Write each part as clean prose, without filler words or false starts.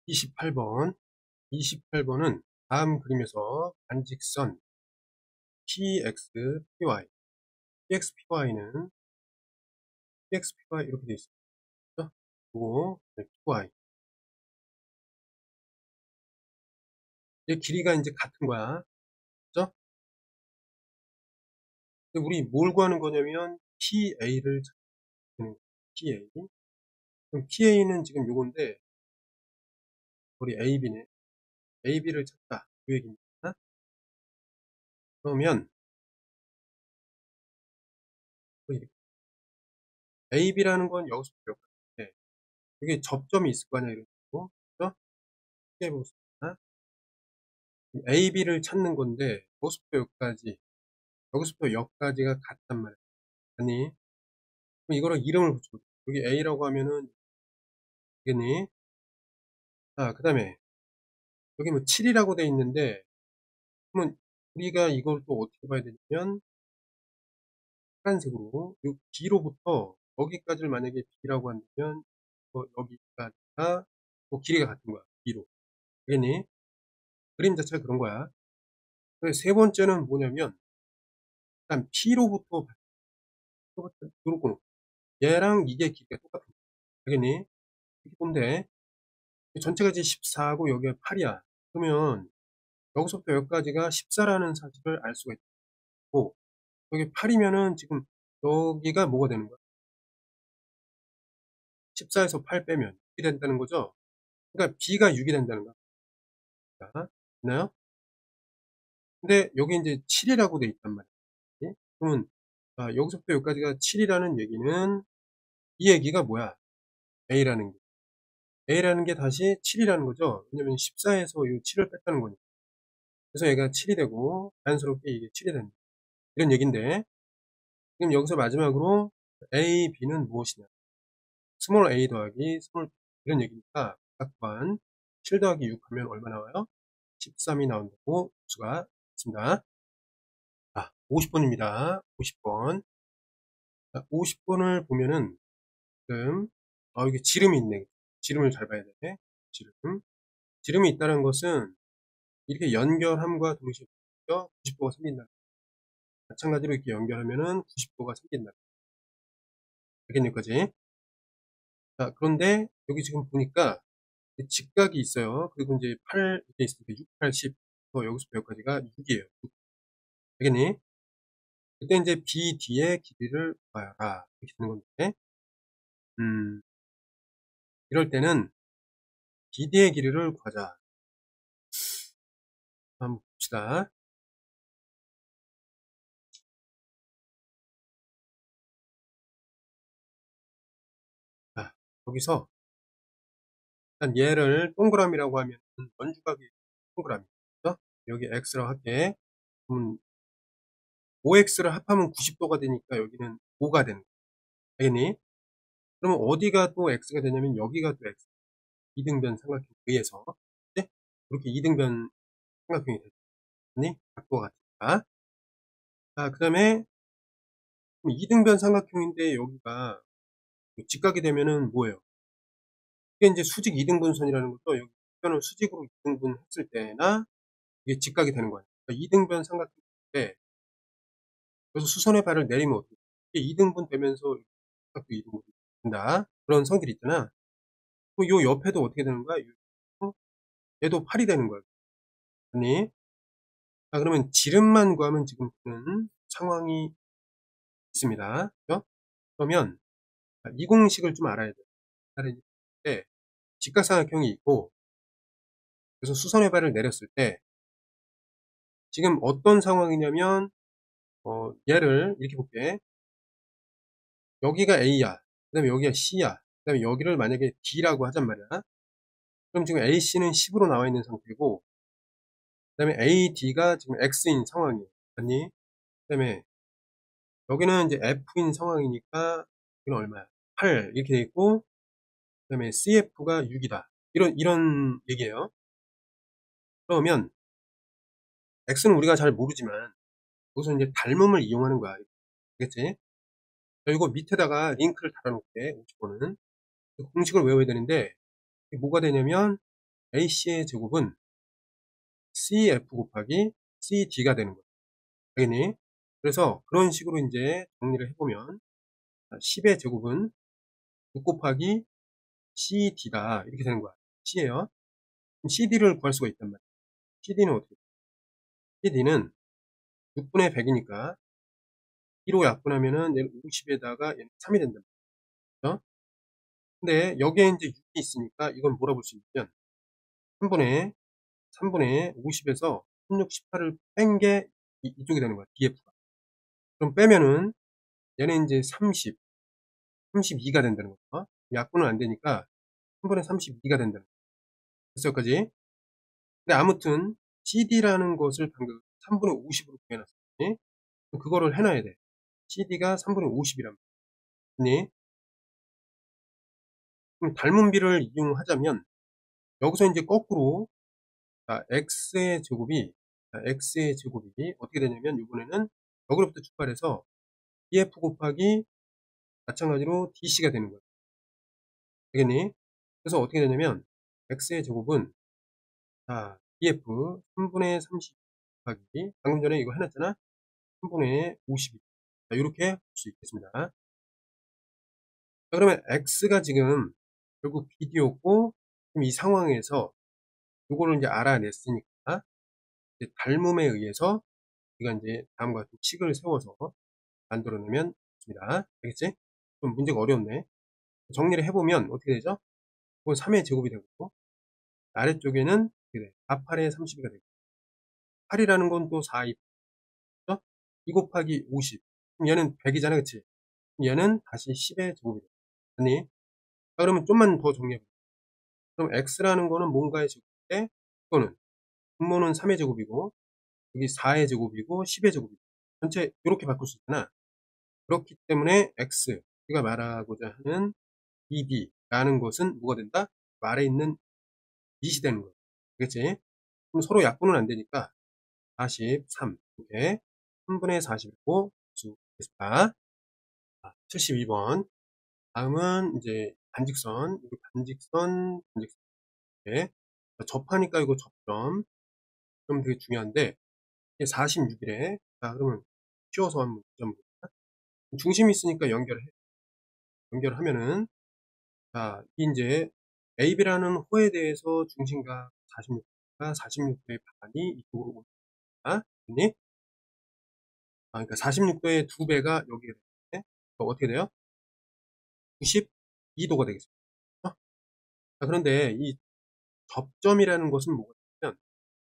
28번. 28번은 다음 그림에서 반직선 px, py, px, py는 px, py 이렇게 되어 있습니다. 그리고 py 이 길이가 이제 같은 거야. 그죠? 근데 우리 뭘 구하는 거냐면 PA를 찾는 거야. PA. 그럼 PA는 지금 요건데 우리 AB네. AB를 찾다. 그 얘기입니다. 그러면 AB라는 건 여기서부터 여기까지. 여기 접점이 있을 거 아니야. 이런 식으로. 그죠? 해보겠습니다. AB를 찾는 건데 여기서부터 여기까지, 여기서부터 여기까지가 같단 말이야. 아니, 그럼 이거를 이름을 붙여. 여기 A라고 하면은 되겠니? 자, 그 다음에 여기 뭐 7이라고 돼 있는데, 그러면 우리가 이걸 또 어떻게 봐야 되냐면 파란색으로 요 B로부터 여기까지를 만약에 B라고 한다면 여기까지가 길이가 같은 거야. B로. 되겠니? 그림 자체가 그런 거야. 그래서 세 번째는 뭐냐면 일단 P로부터 요렇게 얘랑 이게 길이가 똑같은 거야. 되겠니? 이렇게 보면 돼. 전체가 이제 14고 여기가 8이야. 그러면 여기서부터 여기까지가 14라는 사실을 알 수가 있고, 여기 8이면은 지금 여기가 뭐가 되는 거야? 14에서 8 빼면 6이 된다는 거죠? 그러니까 B가 6이 된다는 거야. 됐나요? 근데 여기 이제 7이라고 돼 있단 말이야. 그러면 여기서부터 여기까지가 7이라는 얘기는 이 얘기가 뭐야? A라는 게. A라는 게 다시 7이라는 거죠. 왜냐면 14에서 이 7을 뺐다는 거니까. 그래서 얘가 7이 되고 자연스럽게 이게 7이 된다. 이런 얘기인데, 지금 여기서 마지막으로 A, B는 무엇이냐? 스몰 a 더하기 스몰 b 이런 얘기니까 각관 7 더하기 6 하면 얼마 나와요? 13이 나온다고 볼 수가 있습니다. 50번입니다. 50번. 50번을 보면은 지금 이게 지름이 있네. 지름을 잘 봐야 돼. 지름이 있다는 것은 이렇게 연결함과 동시에 90도가 생긴다. 마찬가지로 이렇게 연결하면은 90도가 생긴다. 알겠니, 거지? 자, 그런데 여기 지금 보니까 직각이 있어요. 그리고 이제 8 이렇게 있으니까 6, 8, 10. 여기서부터 여기까지가 6이에요. 6. 알겠니? 그때 이제 BD의 길이를 구하라. 이렇게 되는 건데, 이럴 때는 BD의 길이를 구하자. 한번 봅시다. 자, 여기서 일단 얘를 동그라미라고 하면 원주각이 동그라미. 그죠? 여기 X라고 할게. 그럼 5X를 합하면 90도가 되니까 여기는 5가 되는 거야. 알겠니? 그러면 어디가 또 X가 되냐면 여기가 또 X. 이등변 삼각형에 의해서. 네? 이렇게 이등변 삼각형이 되니 각도가 같으니까. 자, 그 다음에 이등변 삼각형인데 여기가 직각이 되면은 뭐예요? 이게 이제 수직 이등분선이라는 것도 여기 편을 수직으로 이등분 했을 때나 이게 직각이 되는 거예요. 그러니까 이등변 삼각형인데 그래서 수선의 발을 내리면 어떻게 돼? 이게 이등분 되면서 각도 이등분 된다. 그런 성질이 있잖아. 그럼 요 옆에도 어떻게 되는 거야? 얘도 8이 되는 거야. 아니? 자, 그러면 지름만 구하면 지금 되는 상황이 있습니다. 그죠? 그러면 이 공식을 좀 알아야 돼요. 직각삼각형이 있고, 그래서 수선의 발을 내렸을 때 지금 어떤 상황이냐면 얘를 이렇게 볼게. 여기가 A야. 그 다음에 여기가 C야. 그 다음에 여기를 만약에 D라고 하잔 말이야. 그럼 지금 AC는 10으로 나와 있는 상태고, 그 다음에 AD가 지금 X인 상황이에요. 맞니? 그 다음에 여기는 이제 F인 상황이니까 이건 얼마야? 8 이렇게 돼 있고, 그 다음에 CF가 6이다. 이런 얘기예요. 그러면 X는 우리가 잘 모르지만 여기서 이제 닮음을 이용하는 거야. 알겠지? 자, 이거 밑에다가 링크를 달아놓을게. 50번은 공식을 외워야 되는데 이게 뭐가 되냐면 AC의 제곱은 CF 곱하기 CD가 되는 거예요. 알겠니? 그래서 그런 식으로 이제 정리를 해보면 10의 제곱은 6 곱하기 CD다 이렇게 되는 거야. C예요. CD를 구할 수가 있단 말이야. CD는 어떻게 돼? CD는 6분의 100이니까 2로 약분하면은 얘는 50에다가 얘는 3이 된단 말이죠. 근데 여기에 이제 6이 있으니까 이건 뭐라 볼 수 있냐면 3분의 50에서 16, 18을 뺀 게 이쪽이 되는 거야. DF가. 그럼 빼면은 얘는 이제 30, 32가 된다는 거죠. 약분은 안 되니까 3분의 32가 된다는 거죠. 됐어, 여기까지. 근데 아무튼 CD라는 것을 방금 3분의 50으로 구해놨었지. 그거를 해놔야 돼. CD가 3분의 50이란 말이니. 그럼 닮은비를 이용하자면 여기서 이제 거꾸로 x의 제곱이 어떻게 되냐면 이번에는 여기로부터 출발해서 df 곱하기 마찬가지로 dc가 되는 거예요. 알겠니? 그래서 어떻게 되냐면 x의 제곱은 df 3분의 30 곱하기 방금 전에 이거 해놨잖아. 3분의 50 이렇게 볼 수 있겠습니다. 자, 그러면 x가 지금 결국 bd였고 그럼 이 상황에서 이거를 이제 알아냈으니까 이제 닮음에 의해서 우리가 이제 다음과 같은 식을 세워서 만들어내면 됩니다. 알겠지? 좀 문제가 어려웠네. 정리를 해보면 어떻게 되죠? 이건 3의 제곱이 되고 아래쪽에는 어떻게 돼? 4, 8의 32가 되고 8이라는 건 또 4, 2, 2 곱하기 50 그럼 얘는 100이잖아, 그치? 얘는 다시 10의 제곱이 돼. 아니, 그러면 좀만 더 정리해볼게요. 그럼 x라는 거는 뭔가의 제곱인데 이거는 분모는 3의 제곱이고 여기 4의 제곱이고 10의 제곱이고 전체 이렇게 바꿀 수 있잖아. 그렇기 때문에 x 우리가 말하고자 하는 EB라는 것은 뭐가 된다? 아래 있는 이시 되는 거예요. 그렇지? 그럼 서로 약분은 안 되니까 43 이렇게 3분의 40이고 수겠습니다. 72번. 다음은 이제 반직선, 반직선 이렇게 접하니까 이거 접점 좀 되게 중요한데 46이래. 자, 그러면 쉬워서 한번 점볼까? 중심이 있으니까 연결하면은 이제 AB라는 호에 대해서 중심각 46도가 46도의 반이 이쪽으로 옵니다. 됐니? 그러니까 46도의 2배가 여기에 되는데 어떻게 돼요? 92도가 되겠습니다. 그런데 이 접점이라는 것은 뭐가 되냐면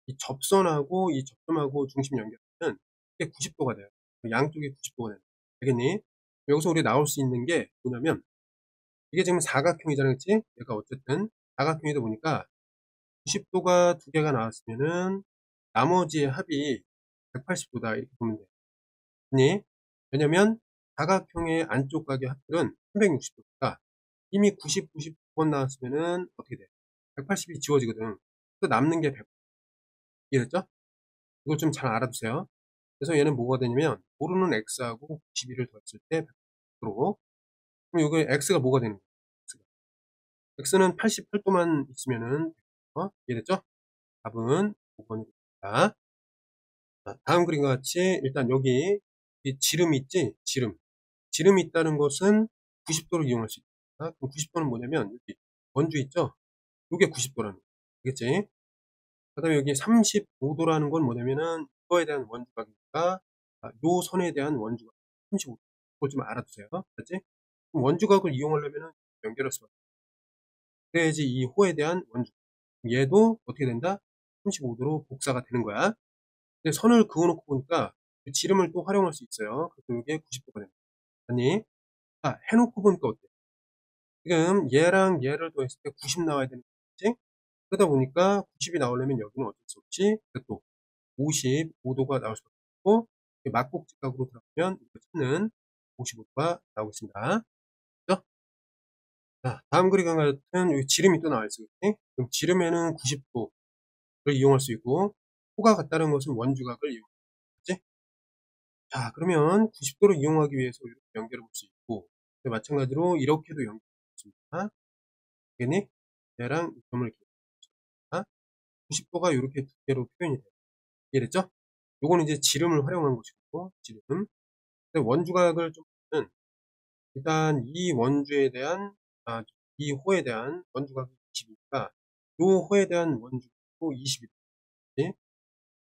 이 접선하고 이 접점하고 중심 연결하면 이게 90도가 돼요. 양쪽이 90도가 돼요. 알겠니? 여기서 우리 나올 수 있는 게 뭐냐면 이게 지금 사각형이잖아요. 그치? 얘가 어쨌든 사각형이다 보니까 90도가 두 개가 나왔으면은 나머지의 합이 180도다 이렇게 보면 돼요. 아니, 왜냐면 사각형의 안쪽 각의 합들은 360도니까 이미 90, 92번 나왔으면은 어떻게 돼? 180이 지워지거든. 또 남는 게 100. 이해됐죠? 이걸 좀 잘 알아두세요. 그래서 얘는 뭐가 되냐면 모르는 x하고 92를 더했을 때 100도로. 그럼 여기 x가 뭐가 되는 거예요? x는 88도만 있으면은 이해됐죠? 답은 5번입니다. 다음 그림과 같이 일단 여기 이 지름이 있지? 지름이 있다는 것은 90도를 이용할 수 있다. 그럼 90도는 뭐냐면 여기 원주 있죠? 이게 90도라는 거. 알겠지? 그 다음에 여기 35도라는 건 뭐냐면은 이거에 대한 원주각이니까 요 선에 대한 원주각 35도. 그걸 좀 알아두세요. 알았지? 그럼 원주각을 이용하려면은 연결할 수밖에 없어. 그래야지 이 호에 대한 원주각. 얘도 어떻게 된다? 35도로 복사가 되는 거야. 근데 선을 그어놓고 보니까 그 지름을 또 활용할 수 있어요. 그래서 이게 90도가 됩니다. 아니, 해놓고 보니까 어때? 지금 얘랑 얘를 더했을 때 90 나와야 되는 거지? 그러다 보니까 90이 나오려면 여기는 어쩔 수 없이 또 55도가 나올 수밖에 없고 막곡직각으로 들어가면 우리가 찾는 55도가 나오겠습니다. 그죠? 자, 다음 그림과 같은 여기 지름이 또 나와 있어요. 그럼 지름에는 90도를 이용할 수 있고 호가 같다는 것은 원주각을 이용하지? 자, 그러면 90도를 이용하기 위해서 이렇게 연결해 볼 수 있고 마찬가지로 이렇게도 연결해 볼 수 있습니다. 알겠니? 얘랑 이 점을 이렇게 90도가 요렇게 두 개로 표현이 돼요. 이해됐죠? 요거는 이제 지름을 활용한 것이고, 지름. 근데 원주각을 좀 보면 일단 이 원주에 대한 이 호에 대한 원주각이 20이니까 요 호에 대한 원주각도 20이 되지.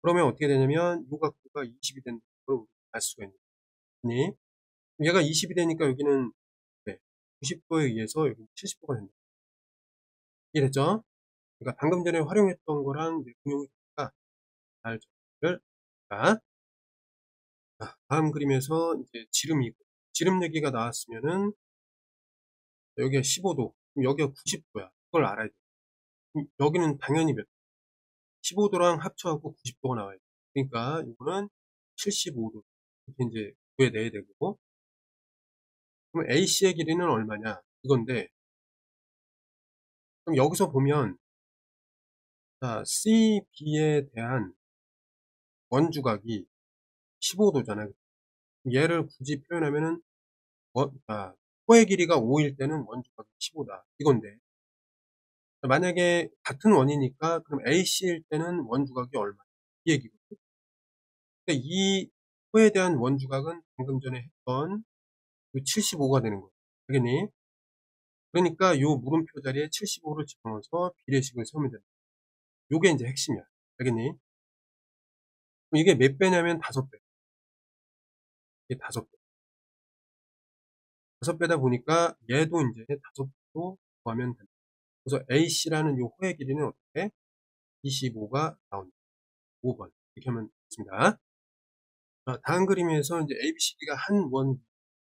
그러면 어떻게 되냐면 요 각도가 20이 된다는 걸 우리가 알 수가 있는 거니. 얘가 20이 되니까 여기는 90도에 의해서 여기는 70도가 된다. 이해됐죠? 그러니까 방금 전에 활용했던 거랑 이제 응용이 되니까 잘 정리를 합니다. 다음 그림에서 이제 지름이고, 지름 얘기가 나왔으면은 여기가 15도, 그럼 여기가 90도야. 그걸 알아야 돼. 여기는 당연히 몇 15도랑 합쳐갖고 90도가 나와요. 그러니까 이거는 75도 이렇게 이제 구해내야 되고, 그럼 AC의 길이는 얼마냐 이건데, 그럼 여기서 보면 CB에 대한 원주각이 15도잖아요. 얘를 굳이 표현하면은 호의 길이가 5일 때는 원주각이 15다 이건데, 만약에 같은 원이니까 그럼 AC일 때는 원주각이 얼마 이 얘기거든. 근데 이 호에 대한 원주각은 방금 전에 했던 75가 되는 거예요. 알겠니? 그러니까 요 물음표 자리에 75를 집어넣어서 비례식을 세우면 된다. 요게 이제 핵심이야. 알겠니? 그럼 이게 몇 배냐면 5배. 이게 5배. 5배다 보니까 얘도 이제 5배로 구하면 된다. 그래서 AC라는 요 호의 길이는 어떻게? 25가 나온다. 5번. 이렇게 하면 됩니다. 다음 그림에서 이제 ABCD가 한 원에,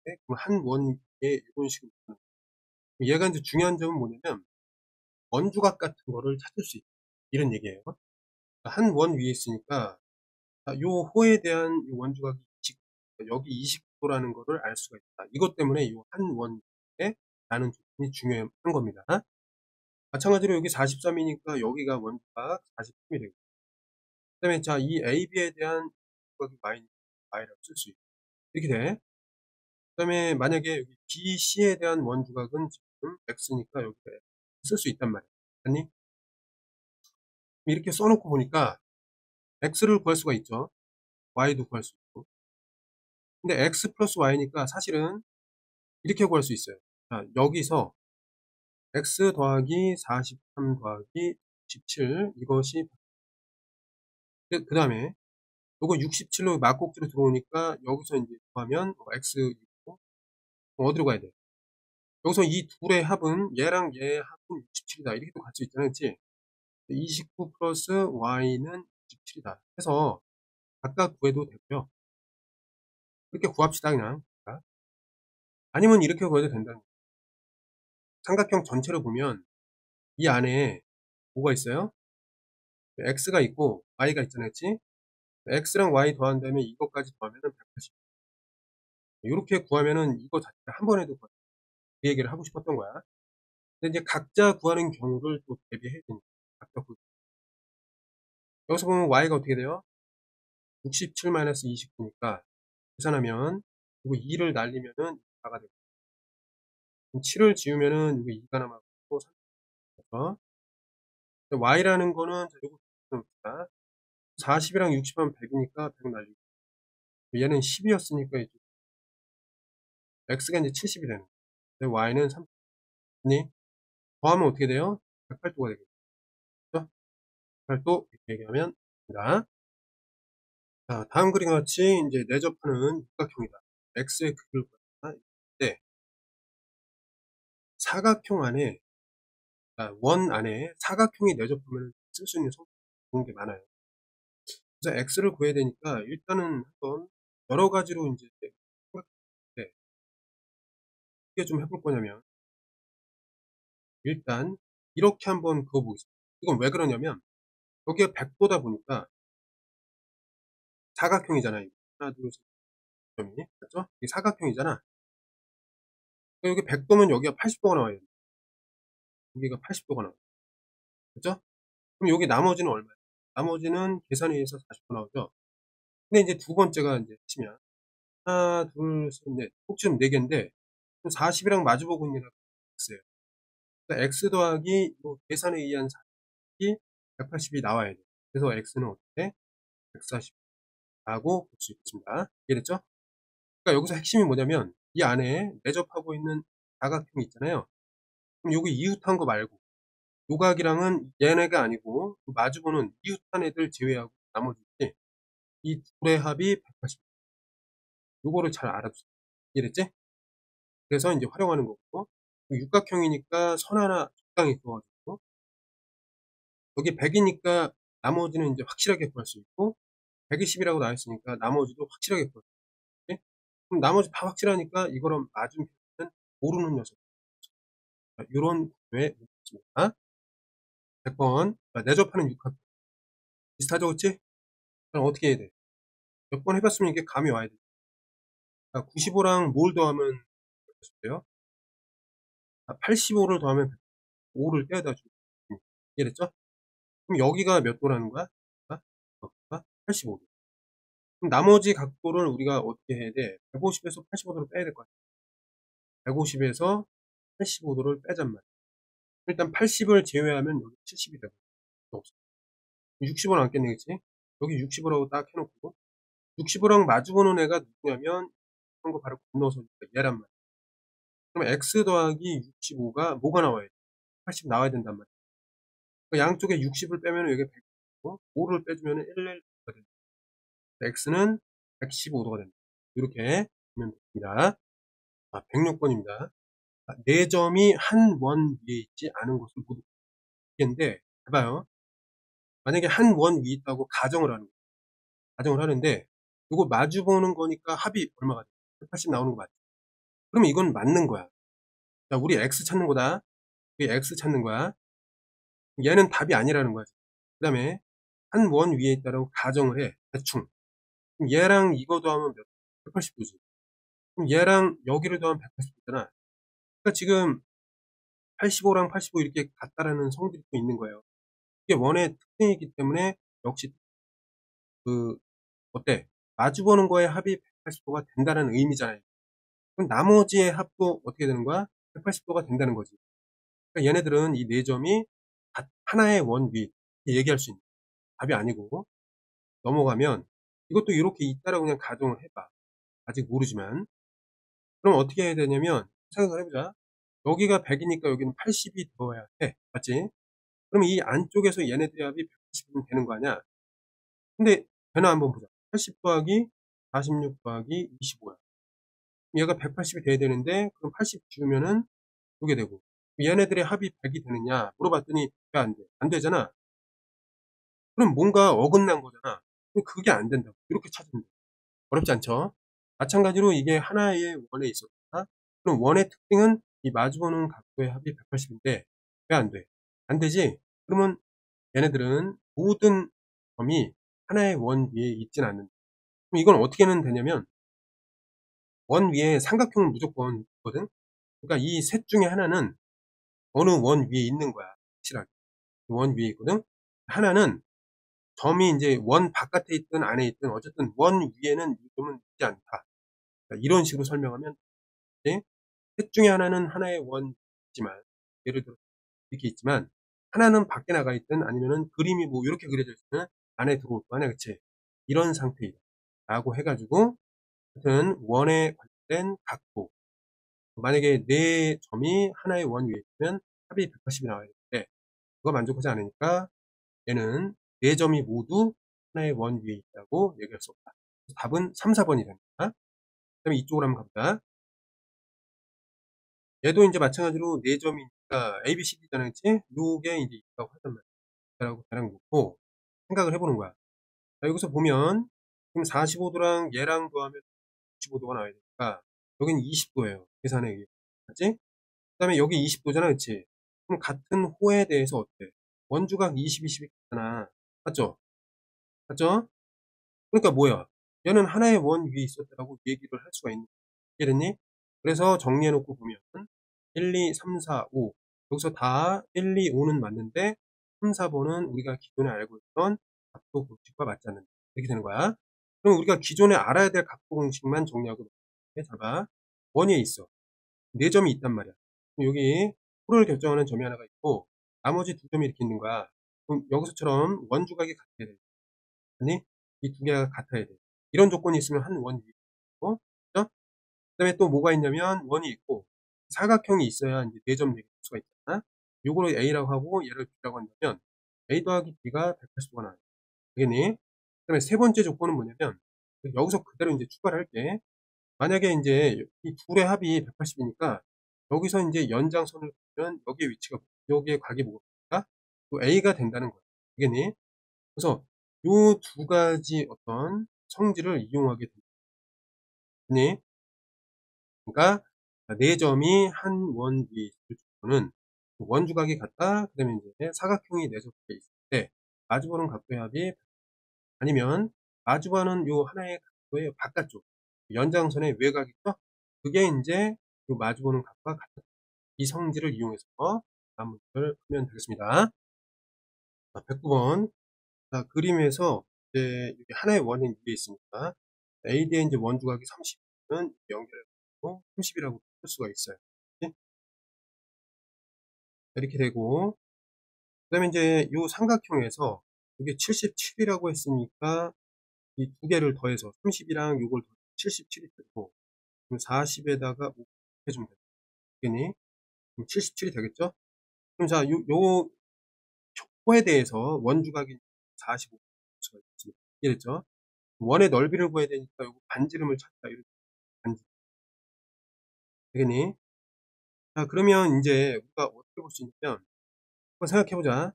그럼 한 원에 이런 식으로. 얘가 이제 중요한 점은 뭐냐면, 원주각 같은 거를 찾을 수 있다. 이런 얘기예요. 한 원 위에 있으니까, 요 호에 대한 요 원주각이 29, 여기 29도라는 거를 알 수가 있다. 이것 때문에 요 한 원에 라는 조건이 중요한 겁니다. 마찬가지로 여기 43이니까 여기가 원주각 43이 되고, 그 다음에 이 AB에 대한 원주각이 Y라고 쓸 수 있고, 이렇게 돼. 그 다음에 만약에 여기 BC에 대한 원주각은 지금 X니까 여기 쓸 수 있단 말이야. 아니? 이렇게 써놓고 보니까 X를 구할 수가 있죠. Y도 구할 수 있고. 근데 X 플러스 Y니까 사실은 이렇게 구할 수 있어요. 여기서 X 더하기 43 더하기 67 이것이 그 다음에 요거 67로 막꼭지로 들어오니까 여기서 이제 구하면 X 있고 어디로 가야 돼? 여기서 이 둘의 합은 얘랑 얘의 합은 67이다. 이렇게도 갈 수 있잖아. 그치? 29 플러스 Y는 67이다. 해서 각각 구해도 되고요. 이렇게 구합시다, 그냥. 아니면 이렇게 구해도 된다는 거예요. 삼각형 전체를 보면 이 안에 뭐가 있어요? X가 있고 Y가 있잖아요. 그치? X랑 Y 더한 다음에 이것까지 더하면은 180. 이렇게 구하면은 이거 자체를 한 번에도 그 얘기를 하고 싶었던 거야. 근데 이제 각자 구하는 경우를 또 대비해야 되니까. 각자 여기서 보면 Y가 어떻게 돼요? 67-29니까 계산하면 이거 2를 날리면은 4가 되고, 7을 지우면은 이거 2가 남았고 3가 Y라는 거는 이거 40이랑 60하면 100이니까 100 날리고, 얘는 10이었으니까 이제 X가 이제 70이 되는 거예요. Y는 30니 더하면 어떻게 돼요? 108도가 되겠죠. 108도 이렇게 얘기하면 됩니다. 다음 그림과 같이 이제 내접하는 육각형이다. X의 크기를 구한다. 네. 사각형 안에, 원 안에 사각형이 내접하면 쓸 수 있는 좋은 게 많아요. 그래서 X를 구해야 되니까 일단은 한번 여러 가지로 이제 생각해 볼 때 어떻게 좀 해볼 거냐면, 일단 이렇게 한번 그어보겠습니다. 이건 왜 그러냐면 여기가 100도다 보니까 사각형이잖아요. 하나, 둘, 셋, 점이. 맞죠? 이게 사각형이잖아. 여기 100도면 여기가 80도가 나와요. 여기가 80도가 나와요. 그죠? 그럼 여기 나머지는 얼마예요? 나머지는 계산에 의해서 40도 나오죠? 근데 이제 두 번째가 이제 치면, 하나, 둘, 셋, 넷. 꼭지름 4개인데, 40이랑 마주보고 있는 X예요. 그러니까 X 더하기 요 계산에 의한 40이 180이 나와야 돼. 그래서 x는 어떻게? 140라고 볼 수 있습니다. 이해됐죠? 그러니까 여기서 핵심이 뭐냐면 이 안에 내접하고 있는 사각형이 있잖아요. 그럼 여기 이웃한 거 말고 요각이랑은 얘네가 아니고 그 마주보는 이웃한 애들 제외하고 나머지 이 둘의 합이 180. 요거를 잘 알아두세요. 이해됐지? 그래서 이제 활용하는 거고 육각형이니까 선 하나 적당히 그어가지고 여기 100이니까 나머지는 이제 확실하게 구할 수 있고 120이라고 나와 있으니까 나머지도 확실하게 구할 수 있지? 그럼 나머지 다 확실하니까 이거랑 맞은편은 모르는 녀석. 이런 구조의 문제입니다. 100번 내접하는 육합 비슷하죠, 그치? 그럼 어떻게 해야 돼? 몇 번 해봤으면 이게 감이 와야 돼. 95랑 뭘 더하면 돼요? 85를 더하면 5를 떼어다 주고. 이해됐죠? 그럼 여기가 몇 도라는 거야? 여기가 85도. 그럼 나머지 각도를 우리가 어떻게 해야 돼? 150에서 85도를 빼야 될 것 같아. 150에서 85도를 빼잔 말이야. 일단 80을 제외하면 여기 70이 되고 없어. 60은 안겠네, 그치? 여기 60이라고 딱 해놓고 65랑 마주보는 애가 누구냐면 이런 거 바로 건너서 얘란 말이야. 그럼 x 더하기 65가 뭐가 나와야 돼? 80 나와야 된단 말이야. 그러니까 양쪽에 60을 빼면 여기 100이고 5를 빼주면 115가 된다. x는 115도가 된다. 이렇게 보면 됩니다. 106번입니다. 4점이 한 원 위에 있지 않은 것을 모두 얘인데 해봐요. 만약에 한 원 위에 있다고 가정을 하는 거예요. 가정을 하는데 이거 마주 보는 거니까 합이 얼마가 돼? 180 나오는 거 맞죠? 그러면 이건 맞는 거야. 자, 우리 x 찾는 거다. 우리 x 찾는 거야. 얘는 답이 아니라는 거야. 그 다음에 한 원 위에 있다라고 가정을 해. 대충. 그럼 얘랑 이거 더하면 몇? 180도지. 그럼 얘랑 여기를 더하면 180도잖아. 그러니까 지금 85랑 85 이렇게 같다라는 성질이 또 있는 거예요. 이게 원의 특징이기 때문에 역시 그 어때? 마주보는 거에 합이 180도가 된다는 의미잖아요. 그럼 나머지의 합도 어떻게 되는 거야? 180도가 된다는 거지. 그러니까 얘네들은 이 네 점이 하나의 원 위 얘기할 수 있는 답이 아니고 넘어가면 이것도 이렇게 있다라고 그냥 가정을 해봐. 아직 모르지만 그럼 어떻게 해야 되냐면 생각을 해보자. 여기가 100이니까 여기는 80이 들어와야 해. 맞지? 그럼 이 안쪽에서 얘네들의 합이 180이면 되는 거 아니야? 근데 변화 한번 보자. 80 더하기 46 더하기 25야. 얘가 180이 돼야 되는데 그럼 80 지우면은 이게 되고 얘네들의 합이 100이 되느냐 물어봤더니 왜 안 돼? 안 되잖아. 그럼 뭔가 어긋난 거잖아. 그게 안 된다고. 이렇게 찾으면 돼. 어렵지 않죠? 마찬가지로 이게 하나의 원에 있었다. 그럼 원의 특징은 이 마주보는 각도의 합이 180인데 왜 안 돼? 안 되지? 그러면 얘네들은 모든 점이 하나의 원 위에 있진 않는다. 그럼 이건 어떻게 하면 되냐면 원 위에 삼각형은 무조건 있거든. 그러니까 이 셋 중에 하나는 어느 원 위에 있는 거야. 확실하게. 원 위에 있거든. 하나는 점이 이제 원 바깥에 있든 안에 있든 어쨌든 원 위에는 이 점은 있지 않다. 그러니까 이런 식으로 설명하면 네? 셋 중에 하나는 하나의 원 있지만 예를 들어 이렇게 있지만 하나는 밖에 나가 있든 아니면은 그림이 뭐 이렇게 그려져 있으면 안에 들어올 거 아니야, 그치? 이런 상태이다. 라고 해가지고 하여튼 원에 관련된 각도 만약에 네 점이 하나의 원 위에 있으면 합이 180이 나와야 되는데 그거 만족하지 않으니까 얘는 네 점이 모두 하나의 원 위에 있다고 얘기할 수 없다. 답은 3, 4번이 됩니다. 그 다음에 이쪽으로 한번 가보자. 얘도 이제 마찬가지로 네 점이니까 A, B, C, D잖아, 그치? 요게 이제 있다고 하단 말이야. 라고 대략 놓고 생각을 해보는 거야. 자, 여기서 보면 지금 45도랑 얘랑 더하면 65도가 나와야 되니까 여기는 20도예요. 계산에 의해. 맞지? 그 다음에 여기 20도잖아, 그치? 그럼 같은 호에 대해서 어때? 원주각 20, 20이 같잖아. 맞죠? 맞죠? 그러니까 뭐야? 얘는 하나의 원 위에 있었다라고 얘기를 할 수가 있는 거야. 이해됐니? 그래서 정리해놓고 보면 1, 2, 3, 4, 5 여기서 다 1, 2, 5는 맞는데 3, 4번은 우리가 기존에 알고 있던 각도 공식과 맞지 않는다. 이렇게 되는 거야. 그럼 우리가 기존에 알아야 될 각도 공식만 정리하고 잡아. 원위에 있어. 4점이 있단 말이야. 여기 호를 결정하는 점이 하나가 있고 나머지 2점이 이렇게 있는 거야. 그럼 여기서처럼 원주각이 같아야 돼. 아니 이 두 개가 같아야 돼. 이런 조건이 있으면 한 원이 있고, 그죠? 그다음에 또 뭐가 있냐면 원이 있고 사각형이 있어야 인제 4점 될 수가 있잖아. 요거를 A라고 하고 얘를 B라고 한다면 A 더하기 B가 180 도가 나와요. 알겠니? 그다음에 세 번째 조건은 뭐냐면 여기서 그대로 인제 추가를 할게. 만약에 인제 이 둘의 합이 180 이니까 여기서 인제 연장선을 보면 여기에 위치가 여기에 각이 뭐가 또 A가 된다는 거야. 알겠니? 그래서 요 두 가지 어떤 성질을 이용하게 되니, 그러니까 4점이 한 원 위에 있을 조건은 원주각이 같다. 그다음에 인제 사각형이 4개 있을 때 마주보는 각도의 합이, 아니면 마주보는 요 하나의 각도의 바깥쪽 연장선의 외곽 있죠? 그게 인제 요 마주보는 각과 같다. 이 성질을 이용해서 다음 문제를 풀면 되겠습니다. 자, 109번. 자, 그림에서 이제 여기 하나의 원이 위에 있으니까 AD의 인제 원주각이 30은 연결해 갖고 30 이라고 풀 수가 있어요. 예? 이렇게 되고, 그다음에 인제 요 삼각형에서 이게 77 이라고 했으니까 이 두 개를 더해서 30 이랑 요걸 더해서 77이 되고, 그럼 40 에다가 5 해 주면 돼요. 되니? 그럼 77이 되겠죠? 그럼 자, 요 표에 대해서 원주각이 45도 수가 있습니다. 이해됐죠? 원의 넓이를 구해야 되니까 요거 반지름을 찾자. 이렇게 반지. 되겠니? 자, 그러면 인제 우리가 어떻게 볼 수 있냐면 한번 생각해 보자.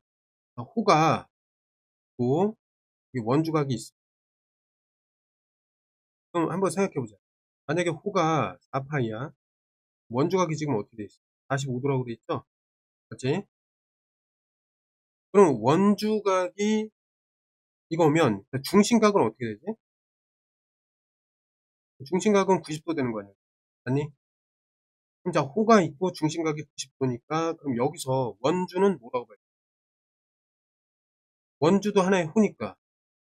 호가 있고 이 원주각이 있어. 그럼 한번 생각해 보자. 만약에 호가 4파이야. 원주각이 지금 어떻게 돼 있어? 45 도라고 돼 있죠? 맞지? 그럼 원주각이 이거면 중심각은 어떻게 되지? 중심각은 90도 되는 거 아니야? 맞니? 그럼 자, 호가 있고 중심각이 90도니까 그럼 여기서 원주는 뭐라고 봐야 돼? 원주도 하나의 호니까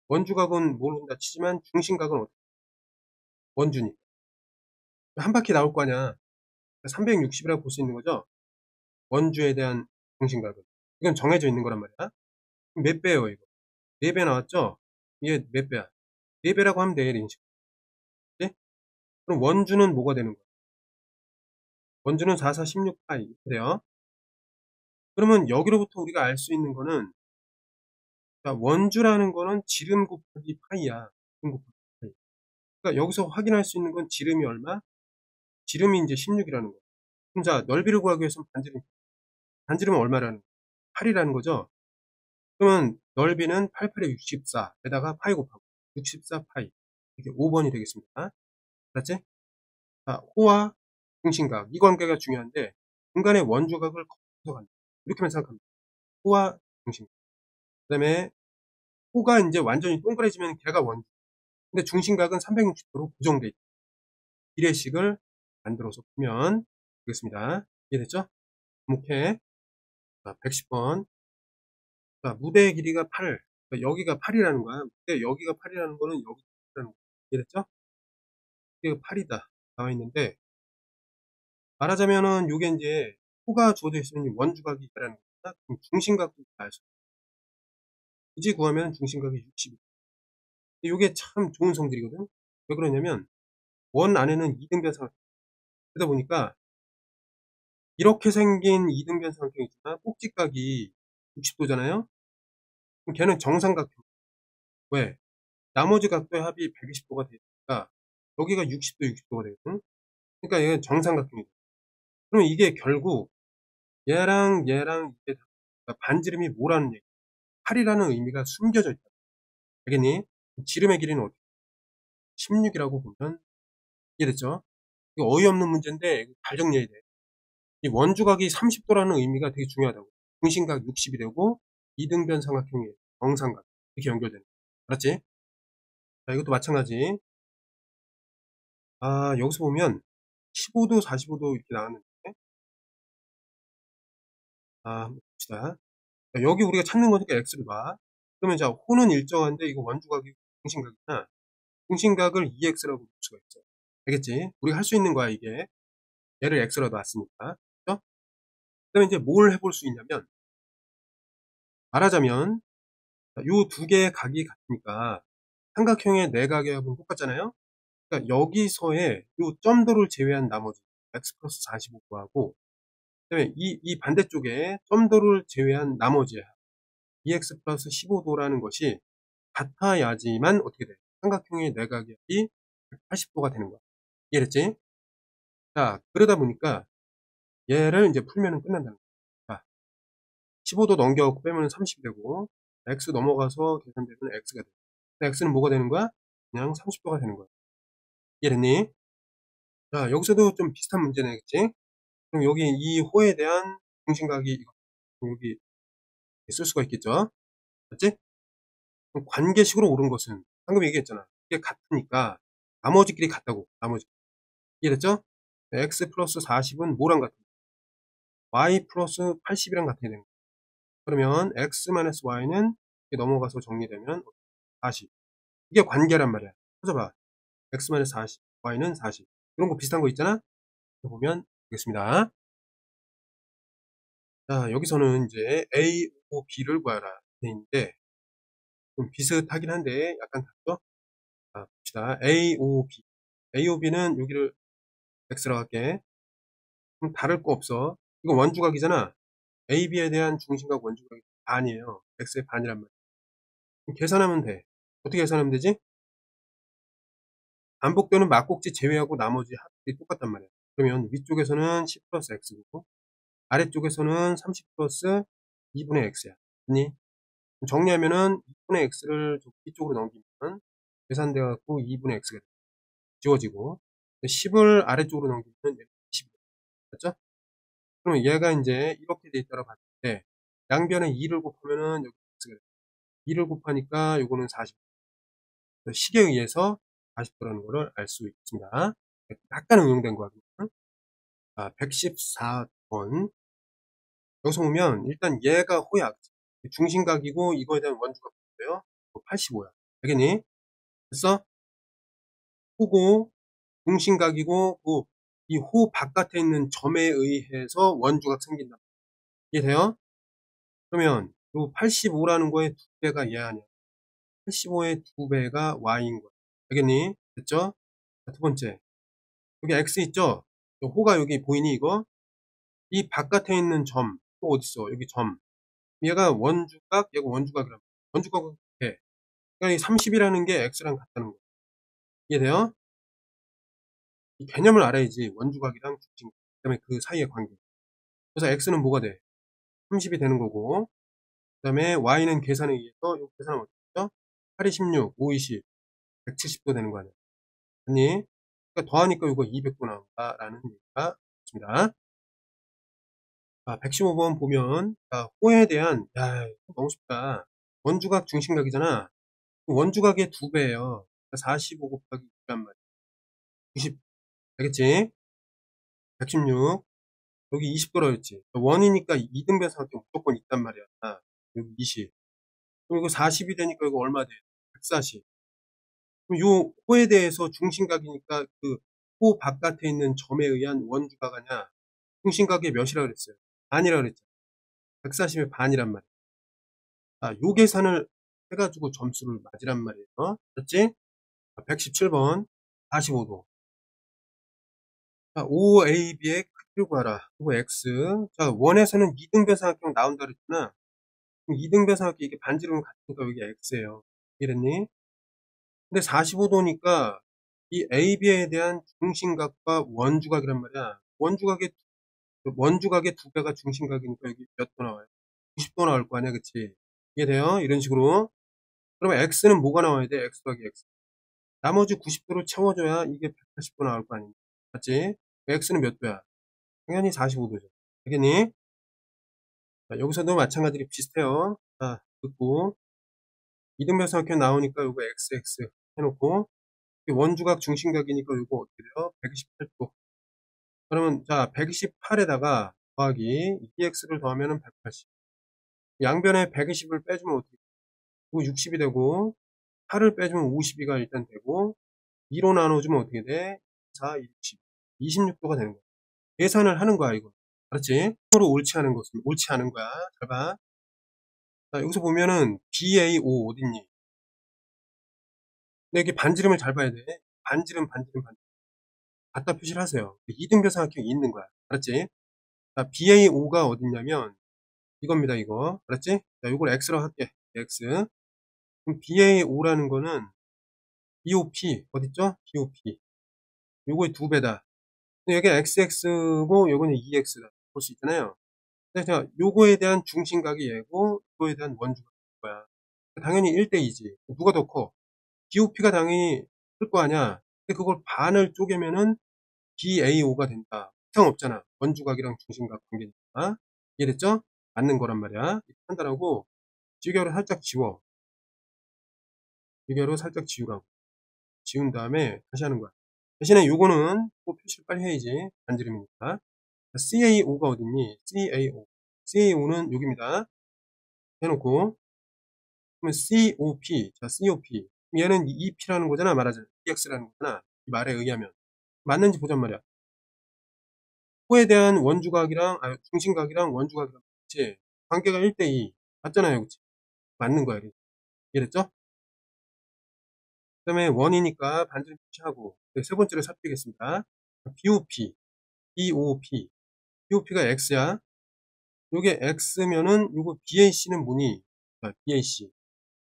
원주각은 모른다 치지만 중심각은 원주니까 한 바퀴 나올 거 아니야. 360이라고 볼 수 있는 거죠. 원주에 대한 중심각은 이건 정해져 있는 거란 말이야. 그럼 몇 배예요 이거? 4배 나왔죠? 이게 몇 배야? 4배라고 하면 돼. 이런 식으로. 그치? 그럼 원주는 뭐가 되는 거야? 원주는 4, 4, 16파이 이렇게 돼요. 그러면 여기로부터 우리가 알 수 있는 거는, 자, 원주라는 거는 지름 곱하기 파이야. 지름 곱하기 파이. 그러니까 여기서 확인할 수 있는 건 지름이 얼마? 지름이 이제 16이라는 거. 그럼 자, 넓이를 구하기 위해서는 반지름은 얼마라는 거? 8이라는 거죠. 그러면 넓이는 8, 8에 64 에다가 파이 곱하고 64 파이. 이게 5번이 되겠습니다. 알았지? 자, 호와 중심각 이 관계가 중요한데 중간에 원주각을 거쳐서 간다. 이렇게만 생각하면 돼. 호와 중심각. 그다음에 호가 이제 완전히 동그래지면 걔가 원주. 근데 중심각은 360도로 고정돼 있다. 비례식을 만들어서 풀면 되겠습니다. 이해됐죠? 목해. 자, 110번. 자, 무대의 길이가 8. 그러니까 여기가 8이라는 거야. 근데 여기가 8이라는 거는 여기가 8이라는 거야. 이해됐죠? 이게 8이다. 나와 있는데, 말하자면은 요게 이제 호가 주어져 있으면 원주각이 있다라는 거다. 그럼 중심각도 알 수 있어. 굳이 구하면 중심각이 60. 요게 참 좋은 성질이거든. 왜 그러냐면 원 안에는 이등변 삼각형. 그러다 보니까 이렇게 생긴 이등변 삼각형이 있잖아. 꼭지각이 60도잖아요. 그럼 걔는 정삼각형. 왜? 나머지 각도의 합이 120도가 되니까 여기가 60도, 60도가 되거든. 그러니까 얘는 정삼각형이죠. 그럼 이게 결국 얘랑 이게 다 반지름이 뭐라는 얘기야? 8이라는 의미가 숨겨져 있다. 알겠니? 지름의 길이는 어떻게? 16이라고 보면 이해됐죠? 이거 어이없는 문제인데 잘 정리해야 돼. 이 원주각이 30도라는 의미가 되게 중요하다고. 중심각 60이 되고 이등변 삼각형이 정삼각 이렇게 연결되는 거야. 알았지? 자, 이것도 마찬가지. 아, 여기서 보면 15도, 45도 이렇게 나왔는데, 아, 한번 봅시다. 자, 여기 우리가 찾는 거니까 x를 봐. 그러면 자, 호는 일정한데 이거 원주각이 중심각이나 중심각을 2x라고 볼 수가 있죠. 알겠지? 우리가 할 수 있는 거야, 이게. 얘를 x로 놨으니까. 그죠? 그 다음에 이제 뭘 해볼 수 있냐면, 말하자면 요 두 개의 각이 같으니까 삼각형의 내각의 합은 똑같잖아요. 그러니까 여기서의 요 점도를 제외한 나머지 x 플러스 45 구하고, 그다음에 이 반대쪽에 점도를 제외한 나머지 2x 플러스 15도라는 것이 같아야지만 어떻게 돼? 삼각형의 내각의 합이 180도가 되는 거야. 이해됐지? 자, 그러다 보니까 얘를 이제 풀면은 끝난다는 거야. 자, 15도 넘겨갖고 빼면 30이 되고, x 넘어가서 계산되면 x가 돼. x는 뭐가 되는 거야? 그냥 30도가 되는 거야. 이해됐니? 자, 여기서도 좀 비슷한 문제네겠지? 그럼 여기 이 호에 대한 중심각이 여기 쓸 수가 있겠죠? 맞지? 그럼 관계식으로 옳은 것은 방금 얘기했잖아. 이게 같으니까 나머지끼리 같다고. 나머지. 이해됐죠? x 플러스 40은 뭐랑 같은 거야? y 플러스 80이랑 같아야 되는 거야. 그러면 x 마이너스 y는 넘어가서 정리되면 40. 이게 관계란 말이야. 찾아봐. x 마이너스 40, y는 40. 이런 거 비슷한 거 있잖아? 보면 되겠습니다. 자, 여기서는 이제 A, O, B를 구하라 돼 있는데, 좀 비슷하긴 한데 약간 다르죠? 자, 봅시다. A, O, B. A, O, B는 여기를 X라고 할게. 그럼 다를 거 없어. 이거 원주각이잖아. A, B에 대한 중심각 원주각이 반이에요. X의 반이란 말이야. 그럼 계산하면 돼. 어떻게 계산하면 되지? 반복되는 막꼭지 제외하고 나머지 합이 똑같단 말이야. 그러면 위쪽에서는 10 플러스 X고 아래쪽에서는 30 플러스 2분의 X야. 아니, 정리하면은 2분의 X를 이쪽으로 넘기면 계산돼 갖고 2분의 X가 지워지고, 10을 아래쪽으로 넘기면 20. 맞죠? 그러면 얘가 이제 이렇게 돼 있다고 봤을 때 양변에 2를 곱하면은 여기 X가 돼. 2를 곱하니까 요거는 40. 식에 의해서 40도라는 거를 알 수 있습니다. 약간 응용된 거거든요. 114번. 여기서 보면 일단 얘가 호약. 중심각이고 이거에 대한 원주가 뭐예요? 85야. 알겠니? 됐어? 호고 중심각이고 이 호 바깥에 있는 점에 의해서 원주각 생긴다. 이해돼요? 그러면 요 85라는 거의 2배가 얘 아니야. 85의 2배가 y인 거야. 알겠니? 됐죠? 자, 두 번째. 여기 x 있죠? 호가 여기 보이니 이거? 이 바깥에 있는 점. 또 어딨어? 여기 점. 얘가 원주각, 얘가 원주각이란 말이야. 원주각은 돼. 그러니까 이 30이라는 게 x랑 같다는 거야. 이해돼요? 이 개념을 알아야지. 원주각이랑 중심각. 그다음에 그 사이의 관계. 그래서 x는 뭐가 돼? 30이 되는 거고, 그 다음에 y는 계산에 의해서 이 계산하면 어떻게 8이 16, 5, 20, 170도 되는 거 아니야. 아니, 그러니까 더하니까 이거 200도 나온다라는 얘기가 있습니다. 115번 보면, 호에 대한, 너무 쉽다. 원주각 중심각이잖아. 원주각의 2배예요. 45 곱하기 2란 말이야. 90, 알겠지? 116, 여기 20도라고 했지. 원이니까 2등변삼각형 무조건 있단 말이야. 여기 20. 그럼 이거 40이 되니까 이거 얼마 돼? 140. 그럼 요 호에 대해서 중심각이니까 그 호 바깥에 있는 점에 의한 원주각 아냐? 중심각이 몇이라 그랬어요? 반이라 그랬죠. 140의 반이란 말이야. 요 계산을 해가지고 점수를 맞으란 말이에요. 됐지? 117번 45도. OAB의 크기를 구하라. 이거 X. 자, 원에서는 2등변삼각형 나온다 그랬잖아. 그럼 2등변삼각형 이게 반지름은 같으니까 여기 X예요. 이랬니? 근데 45도니까 이 AB에 대한 중심각과 원주각이란 말이야. 원주각의 2배가 중심각이니까 여기 몇 도 나와요? 90도 나올 거 아니야, 그치? 이해돼요? 이런 식으로. 그러면 X는 뭐가 나와야 돼? X 더하기 X. 나머지 90도로 채워줘야 이게 180도 나올 거 아니야. 맞지? X는 몇 도야? 당연히 45도죠. 알겠니? 자, 여기서도 마찬가지로 비슷해요. 자, 듣고. 이등변삼각형 나오니까 이거 XX 해놓고. 원주각 중심각이니까 이거 어떻게 돼요? 128도. 그러면 자 128에다가 더하기 2x를 더하면 180. 양변에 120을 빼주면 어떻게 돼? 이거 60이 되고 8을 빼주면 52가 일단 되고 2로 나눠주면 어떻게 돼? 4, 60. 26도가 되는 거야. 계산을 하는 거야 이거. 알았지? 서로 옳지 않은 것은 옳지 않은 거야. 잘 봐. 자, 여기서 보면은 BAO 어딨니? 근데 이게 반지름을 잘 봐야 돼. 반지름. 갖다 표시를 하세요. 이등변 삼각형이 있는 거야. 알았지? 자, BAO가 어딨냐면 이겁니다, 이거. 알았지? 자, 요걸 X로 할게. X. 그럼 BAO라는 거는 BOP 어딨죠? BOP. 요거의 2배다. 여기 XX고 요거는 2X다. 볼 수 있잖아요. 그래서 요거에 대한 중심각이 얘고 요거에 대한 원주각이 거야. 당연히 1대2지. 누가 더 커? BOP가 당연히 클 거 아니야. 근데 그걸 반을 쪼개면은 BAO가 된다. 이상 없잖아. 원주각이랑 중심각 관계니까. 이해됐죠? 맞는 거란 말이야. 이렇게 한다라고 지우개로 살짝 지워. 지우개로 살짝 지우라고. 지운 다음에 다시 하는 거야. 대신에 요거는 꼭 표시를 빨리 해야지. 반지름이니까. CAO가 어딨니? CAO. CAO는 여기입니다. 해놓고. 그러면 COP. 자, COP. 얘는 EP라는 거잖아. 말하자면. EX라는 거잖아. 이 말에 의하면. 맞는지 보잔 말이야. 호에 대한 원주각이랑, 중심각이랑 원주각이랑 그치? 관계가 1대2. 맞잖아요. 그치? 맞는 거야. 이해됐죠? 그 다음에 원이니까 반지름 표시하고. 세 번째로 살피겠습니다. BOP. BOP. BOP가 X야. 요게 X면은 요거 BAC는 뭐니? 자, BAC.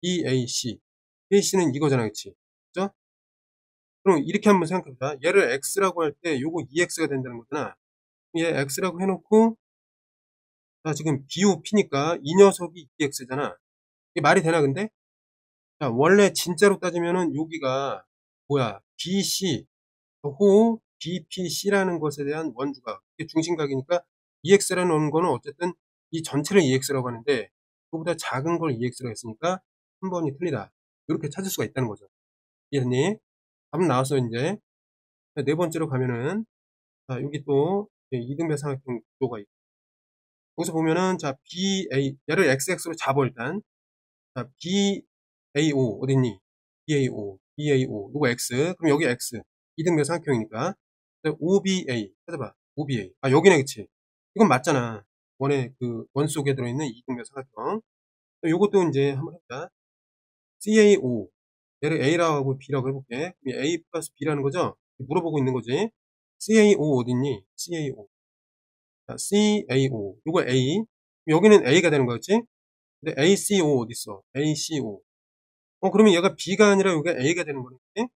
BAC. BAC는 이거잖아. 그치? 그죠? 그럼 이렇게 한번 생각해보자. 얘를 X라고 할 때 요거 EX가 된다는 거잖아. 얘 X라고 해놓고, 자, 지금 BOP니까 이 녀석이 EX잖아. 이게 말이 되나, 근데? 자, 원래 진짜로 따지면은 여기가 뭐야? BC, 호, BPC라는 것에 대한 원주각. 이게 중심각이니까 EX라는 거는 어쨌든 이 전체를 EX라고 하는데, 그거보다 작은 걸 EX라고 했으니까 한 번이 틀리다. 이렇게 찾을 수가 있다는 거죠. 이해했니? 답은 나왔어, 이제. 네 번째로 가면은, 자, 여기 또 이등변 삼각형 구도가 있고, 여기서 보면은, 자, 얘를 XX로 잡어, 일단. 자, BAO, 어딨니? BAO. 요거 X. 그럼 여기 X. 이등변 삼각형이니까. OBA. 찾아봐. OBA. 아, 여기네, 그치? 이건 맞잖아. 원 속에 들어있는 이등변 삼각형. 요것도 이제 한번 해보자. CAO. 얘를 A라고 B라고 해볼게. A 플러스 B라는 거죠? 물어보고 있는 거지. CAO 어딨니? CAO. 자, CAO. 요거 A. 여기는 A가 되는 거였지? 근데 ACO 어딨어? ACO. 그러면 얘가 B가 아니라 여기가 A가 되는 거네.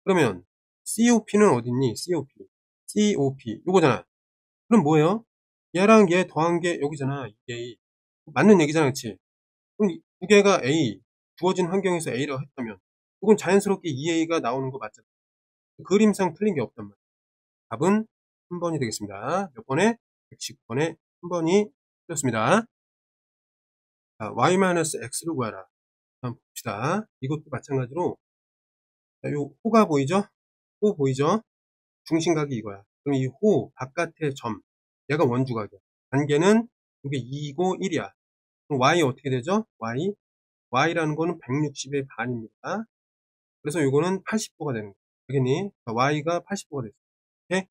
그러면 COP는 어딨니? COP. COP. 요거잖아. 그럼 뭐예요? 얘랑 얘 더한 게 여기잖아. A. 맞는 얘기잖아. 그치? 그럼 이 두 개가 A. 주어진 환경에서 A라고 했다면 이건 자연스럽게 2A가 나오는 거 맞잖아. 그림상 틀린 게 없단 말이야. 답은 3번이 되겠습니다. 몇 번에? 119번에 3번이 틀렸습니다. 자, y-x를 구하라. 한번 봅시다. 이것도 마찬가지로, 자, 요 호가 보이죠? 호 보이죠? 중심각이 이거야. 그럼 이 호 바깥의 점, 얘가 원주각이야. 관계는 이게 2고 1이야. 그럼 y 어떻게 되죠? y라는 거는 160의 반입니다. 그래서 요거는 80도가 되는 거야. 알겠니? y가 80도가 됐어. 오케이?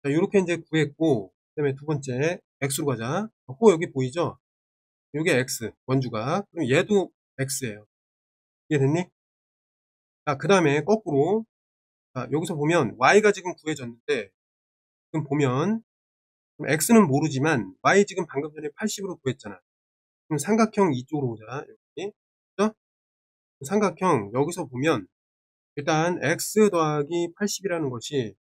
자, 요렇게 이제 구했고, 그 다음에 두 번째, x로 가자. 호 여기 보이죠? 요게 x, 원주각. 그럼 얘도 x예요. 이해됐니? 자, 그 다음에 거꾸로, 자, 여기서 보면 y가 지금 구해졌는데, 지금 보면 그럼 x는 모르지만 y 지금 방금 전에 80으로 구했잖아. 그럼 삼각형 이쪽으로 오자. 여기. 그죠? 삼각형 여기서 보면 일단 x 더하기 80이라는 것이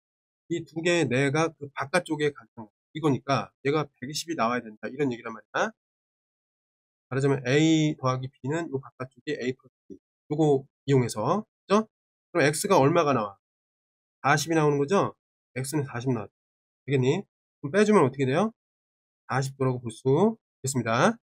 이 두 개의 내가 그 바깥쪽에 가는 이거니까 얘가 120이 나와야 된다. 이런 얘기란 말이야. 말하자면 a 더하기 b는 요 바깥쪽에 a 플러스 b. 요거 이용해서. 그죠? 그럼 x가 얼마가 나와? 40이 나오는 거죠? x는 40 나왔다. 되겠니? 그럼 빼주면 어떻게 돼요? 40도라고 볼 수 있겠습니다.